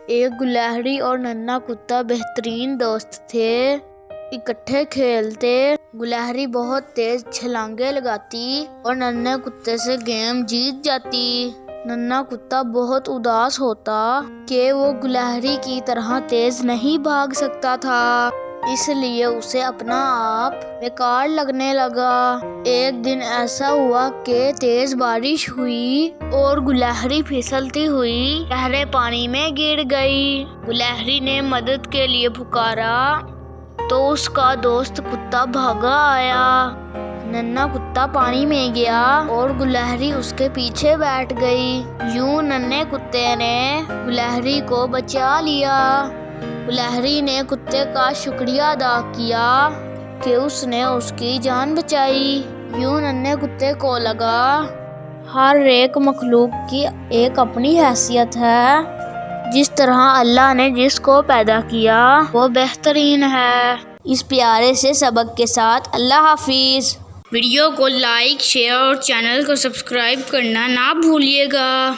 ایک گلہری اور ننھا کتا بہترین دوست تھے۔ اکٹھے کھیلتے، گلہری بہت تیز چھلانگیں لگاتی اور ننھے کتے سے گیم جیت جاتی۔ ننھا کتا بہت اداس ہوتا کہ وہ گلہری کی طرح تیز نہیں بھاگ سکتا تھا، اس لیے اسے اپنا آپ بیکار لگنے لگا۔ ایک دن ایسا ہوا کہ تیز بارش ہوئی اور گلہری پھسلتی ہوئی گہرے پانی میں گر گئی۔ گلہری نے مدد کے لیے پکارا تو اس کا دوست کتا بھاگا آیا۔ ننھا کتا پانی میں گیا اور گلہری اس کے پیچھے بیٹھ گئی۔ یوں ننھے کتے نے گلہری کو بچا لیا۔ گلہری نے کتے کا شکریہ ادا کیا کہ اس نے اس کی جان بچائی۔ یوں ننھے کتے کو لگا، ہر ایک مخلوق کی ایک اپنی حیثیت ہے، جس طرح اللہ نے جس کو پیدا کیا وہ بہترین ہے۔ اس پیارے سے سبق کے ساتھ اللہ حافظ۔ ویڈیو کو لائک، شیئر اور چینل کو سبسکرائب کرنا نہ بھولیے گا۔